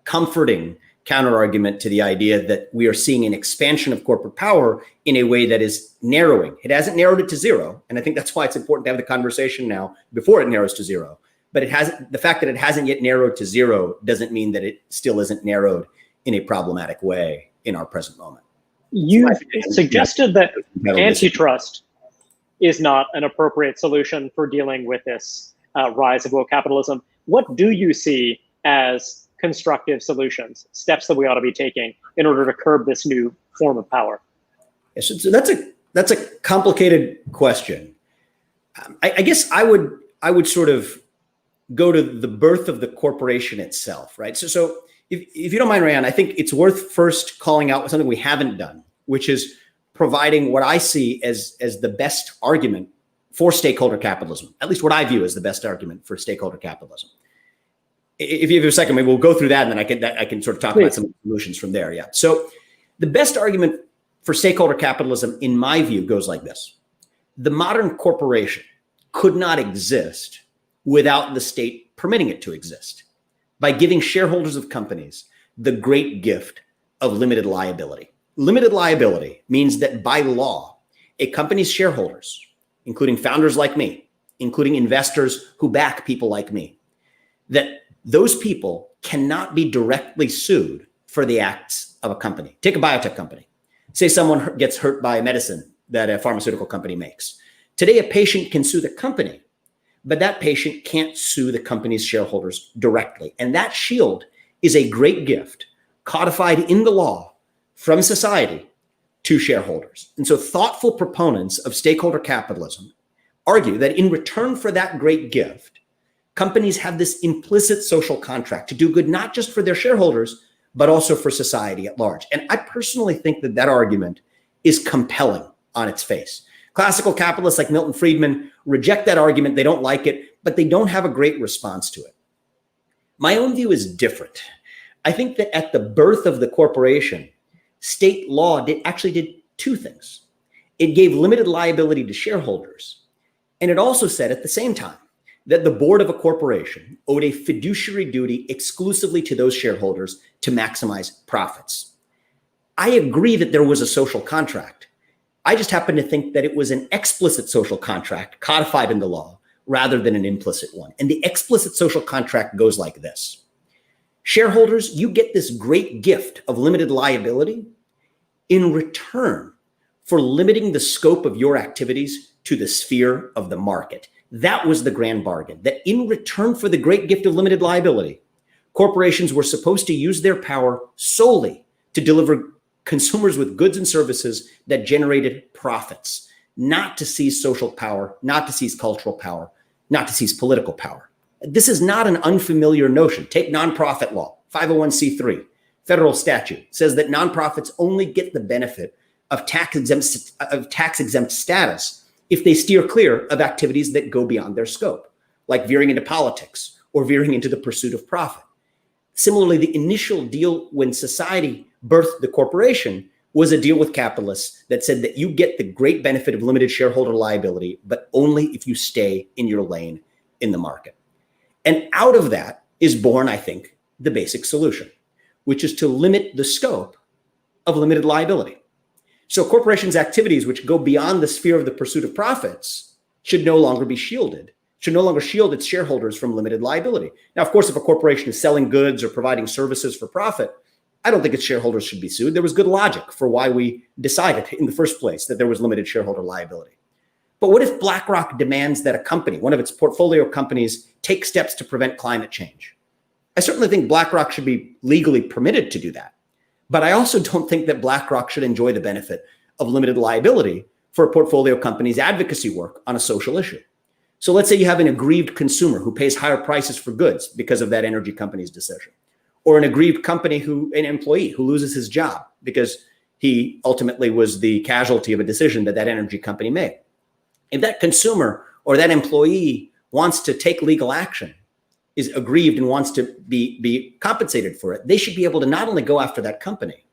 comforting counterargument to the idea that we are seeing an expansion of corporate power in a way that is narrowing. It hasn't narrowed it to zero. And I think that's why it's important to have the conversation now before it narrows to zero. But the fact that it hasn't yet narrowed to zero doesn't mean that it still isn't narrowed in a problematic way in our present moment. You suggested that antitrust is not an appropriate solution for dealing with this rise of woke capitalism. What do you see as constructive solutions, steps that we ought to be taking in order to curb this new form of power? So that's a complicated question. I guess I would sort of go to the birth of the corporation itself, right? So if you don't mind, Ryan, I think it's worth first calling out something we haven't done, which is providing what I see as the best argument for stakeholder capitalism, at least what I view as the best argument for stakeholder capitalism. If you have a second, maybe we'll go through that, and then I can sort of talk about some solutions from there. Yeah. So the best argument for stakeholder capitalism, in my view, goes like this. The modern corporation could not exist without the state permitting it to exist by giving shareholders of companies the great gift of limited liability. Limited liability means that by law, a company's shareholders, including founders like me, including investors who back people like me, that those people cannot be directly sued for the acts of a company. Take a biotech company. Say someone gets hurt by a medicine that a pharmaceutical company makes. Today, a patient can sue the company, but that patient can't sue the company's shareholders directly. And that shield is a great gift codified in the law from society to shareholders. And so thoughtful proponents of stakeholder capitalism argue that in return for that great gift, companies have this implicit social contract to do good, not just for their shareholders, but also for society at large. And I personally think that that argument is compelling on its face. Classical capitalists like Milton Friedman reject that argument. They don't like it, but they don't have a great response to it. My own view is different. I think that at the birth of the corporation, state law actually did two things. It gave limited liability to shareholders, and it also said at the same time that the board of a corporation owed a fiduciary duty exclusively to those shareholders to maximize profits. I agree that there was a social contract. I just happen to think that it was an explicit social contract codified in the law rather than an implicit one. And the explicit social contract goes like this. Shareholders, you get this great gift of limited liability in return for limiting the scope of your activities to the sphere of the market. That was the grand bargain, that in return for the great gift of limited liability, corporations were supposed to use their power solely to deliver consumers with goods and services that generated profits, not to seize social power, not to seize cultural power, not to seize political power. This is not an unfamiliar notion. Take nonprofit law, 501c3, federal statute says that nonprofits only get the benefit of tax-exempt status if they steer clear of activities that go beyond their scope, like veering into politics or veering into the pursuit of profit. Similarly, the initial deal when society birthed the corporation was a deal with capitalists that said that you get the great benefit of limited shareholder liability, but only if you stay in your lane in the market. And out of that is born, I think, the basic solution, which is to limit the scope of limited liability. So corporations' activities which go beyond the sphere of the pursuit of profits should no longer be shielded, should no longer shield its shareholders from limited liability. Now, of course, if a corporation is selling goods or providing services for profit, I don't think its shareholders should be sued. There was good logic for why we decided in the first place that there was limited shareholder liability. But what if BlackRock demands that a company, one of its portfolio companies, take steps to prevent climate change? I certainly think BlackRock should be legally permitted to do that. But I also don't think that BlackRock should enjoy the benefit of limited liability for a portfolio company's advocacy work on a social issue. So let's say you have an aggrieved consumer who pays higher prices for goods because of that energy company's decision, or an aggrieved an employee who loses his job because he ultimately was the casualty of a decision that energy company made. If that consumer or that employee wants to take legal action, is aggrieved and wants to be compensated for it, they should be able to not only go after that company,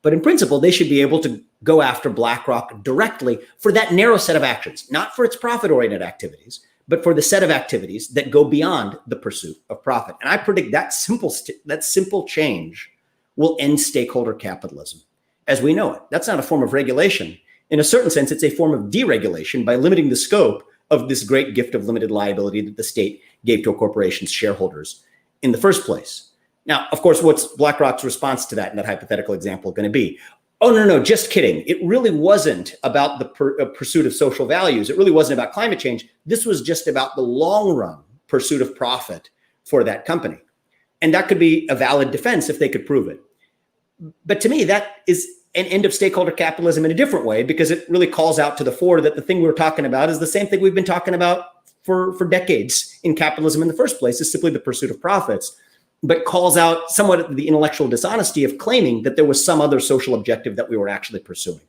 but in principle, they should be able to go after BlackRock directly for that narrow set of actions, not for its profit-oriented activities, but for the set of activities that go beyond the pursuit of profit. And I predict that simple change will end stakeholder capitalism as we know it. That's not a form of regulation. In a certain sense, it's a form of deregulation by limiting the scope of this great gift of limited liability that the state gave to a corporation's shareholders in the first place. Now, of course, what's BlackRock's response to that in that hypothetical example going to be? Oh, no, just kidding. It really wasn't about the pursuit of social values. It really wasn't about climate change. This was just about the long run pursuit of profit for that company. And that could be a valid defense if they could prove it. But to me, that is an end of stakeholder capitalism in a different way, because it really calls out to the fore that the thing we're talking about is the same thing we've been talking about for decades in capitalism in the first place, is simply the pursuit of profits, but calls out somewhat the intellectual dishonesty of claiming that there was some other social objective that we were actually pursuing.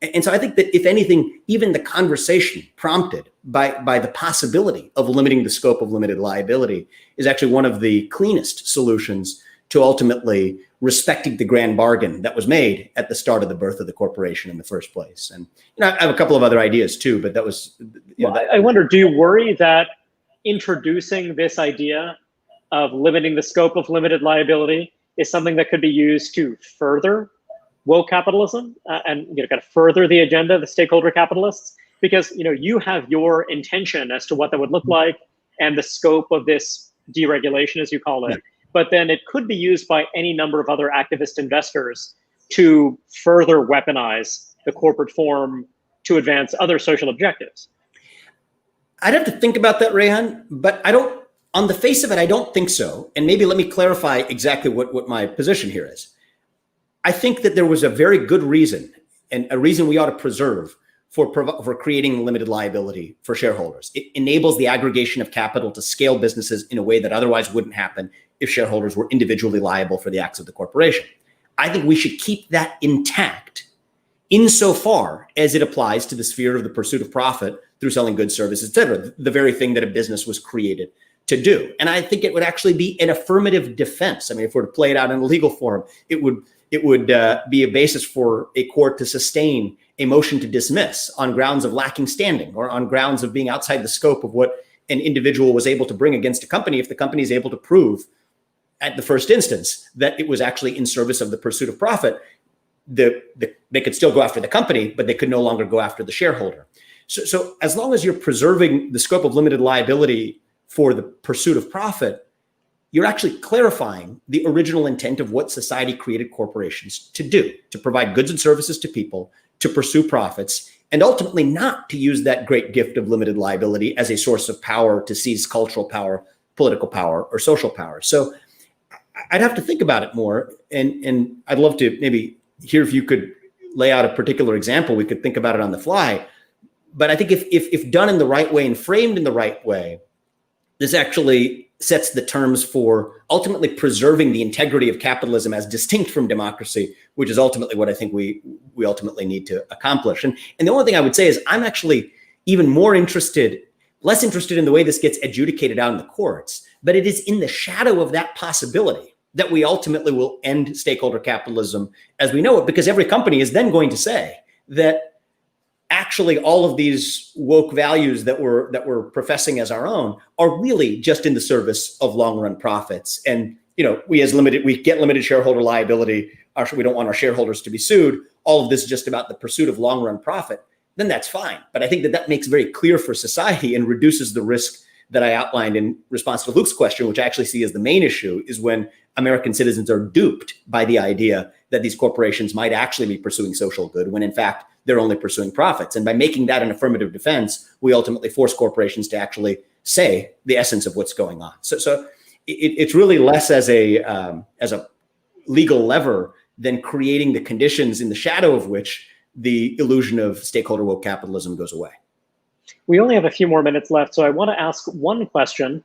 And so I think that if anything, even the conversation prompted by the possibility of limiting the scope of limited liability is actually one of the cleanest solutions to ultimately respecting the grand bargain that was made at the start of the birth of the corporation in the first place. And I have a couple of other ideas too, but that was. I wonder, do you worry that introducing this idea of limiting the scope of limited liability is something that could be used to further woke capitalism and kind of further the agenda of the stakeholder capitalists? Because you have your intention as to what that would look like and the scope of this deregulation, as you call it. Yeah. But then it could be used by any number of other activist investors to further weaponize the corporate form to advance other social objectives. I'd have to think about that, Rehan, but on the face of it, I don't think so. And maybe let me clarify exactly what my position here is. I think that there was a very good reason, and a reason we ought to preserve for creating limited liability for shareholders. It enables the aggregation of capital to scale businesses in a way that otherwise wouldn't happen if shareholders were individually liable for the acts of the corporation. I think we should keep that intact insofar as it applies to the sphere of the pursuit of profit through selling goods, services, et cetera, the very thing that a business was created to do. And I think it would actually be an affirmative defense. I mean, if we're to play it out in a legal form, it would be a basis for a court to sustain a motion to dismiss on grounds of lacking standing or on grounds of being outside the scope of what an individual was able to bring against a company if the company is able to prove at the first instance that it was actually in service of the pursuit of profit. They could still go after the company, but they could no longer go after the shareholder. So as long as you're preserving the scope of limited liability for the pursuit of profit, you're actually clarifying the original intent of what society created corporations to do, to provide goods and services to people, to pursue profits, and ultimately not to use that great gift of limited liability as a source of power to seize cultural power, political power, or social power. So I'd have to think about it more, and I'd love to maybe hear if you could lay out a particular example. We could think about it on the fly. But I think if done in the right way and framed in the right way, this actually sets the terms for ultimately preserving the integrity of capitalism as distinct from democracy, which is ultimately what I think we ultimately need to accomplish. And the only thing I would say is I'm actually even less interested in the way this gets adjudicated out in the courts, but it is in the shadow of that possibility that we ultimately will end stakeholder capitalism as we know it, because every company is then going to say that actually all of these woke values that we're professing as our own are really just in the service of long run profits. And we get limited shareholder liability. We don't want our shareholders to be sued. All of this is just about the pursuit of long run profit. Then that's fine. But I think that makes very clear for society and reduces the risk that I outlined in response to Luke's question, which I actually see as the main issue, is when American citizens are duped by the idea that these corporations might actually be pursuing social good when in fact they're only pursuing profits. And by making that an affirmative defense, we ultimately force corporations to actually say the essence of what's going on. So it's really less as a legal lever than creating the conditions in the shadow of which the illusion of stakeholder woke capitalism goes away. We only have a few more minutes left, so I want to ask one question.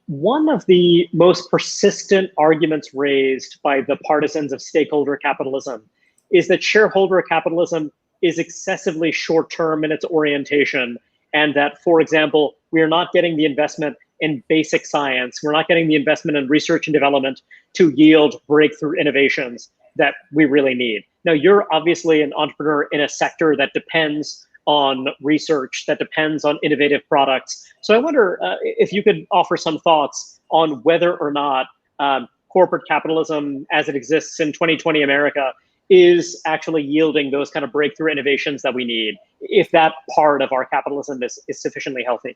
One of the most persistent arguments raised by the partisans of stakeholder capitalism is that shareholder capitalism is excessively short-term in its orientation, and that, for example, we are not getting the investment in basic science, we're not getting the investment in research and development to yield breakthrough innovations that we really need. Now, you're obviously an entrepreneur in a sector that depends on research, that depends on innovative products. So I wonder if you could offer some thoughts on whether or not corporate capitalism as it exists in 2020 America is actually yielding those kind of breakthrough innovations that we need, if that part of our capitalism is sufficiently healthy.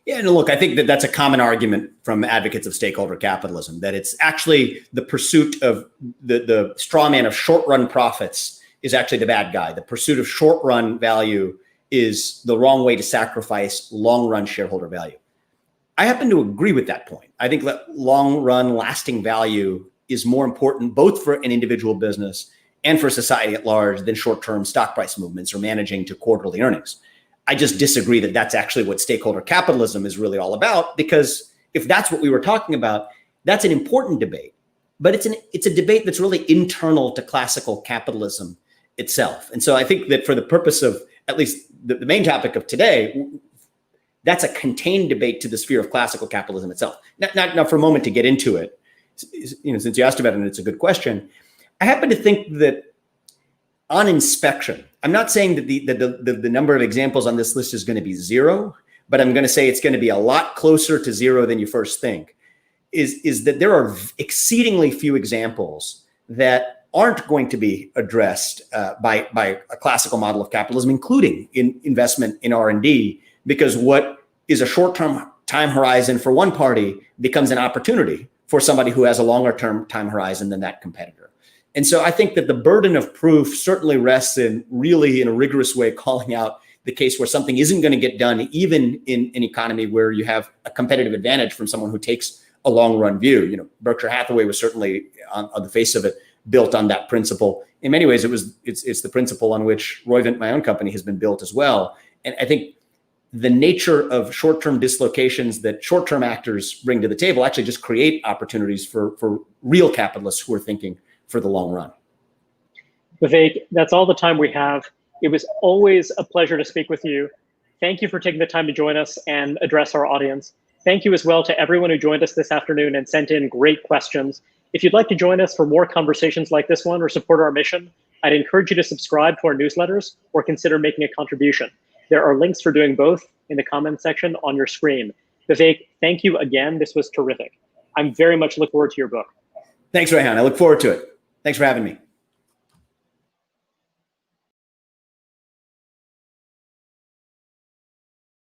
Yeah, no, look, I think that's a common argument from advocates of stakeholder capitalism, that it's actually the pursuit of the straw man of short run profits is actually the bad guy. The pursuit of short run value is the wrong way to sacrifice long run shareholder value. I happen to agree with that point. I think that long run lasting value is more important both for an individual business and for society at large than short term stock price movements or managing to quarterly earnings. I just disagree that that's actually what stakeholder capitalism is really all about, because if that's what we were talking about, that's an important debate, but it's a debate that's really internal to classical capitalism itself. And so I think that for the purpose of at least the main topic of today, that's a contained debate to the sphere of classical capitalism itself. Now for a moment to get into it, since you asked about it and it's a good question, I happen to think that on inspection, I'm not saying that the number of examples on this list is going to be zero, but I'm going to say it's going to be a lot closer to zero than you first think, is that there are exceedingly few examples that aren't going to be addressed by a classical model of capitalism, including in investment in R&D, because what is a short-term time horizon for one party becomes an opportunity for somebody who has a longer-term time horizon than that competitor. And so I think that the burden of proof certainly rests in a rigorous way calling out the case where something isn't going to get done, even in an economy where you have a competitive advantage from someone who takes a long run view. Berkshire Hathaway was certainly on the face of it built on that principle. In many ways, it's the principle on which Roivant, my own company, has been built as well. And I think the nature of short-term dislocations that short-term actors bring to the table actually just create opportunities for real capitalists who are thinking for the long run. Vivek, that's all the time we have. It was always a pleasure to speak with you. Thank you for taking the time to join us and address our audience. Thank you as well to everyone who joined us this afternoon and sent in great questions. If you'd like to join us for more conversations like this one or support our mission, I'd encourage you to subscribe to our newsletters or consider making a contribution. There are links for doing both in the comments section on your screen. Vivek, thank you again. This was terrific. I'm very much looking forward to your book. Thanks, Rayhan. I look forward to it. Thanks for having me.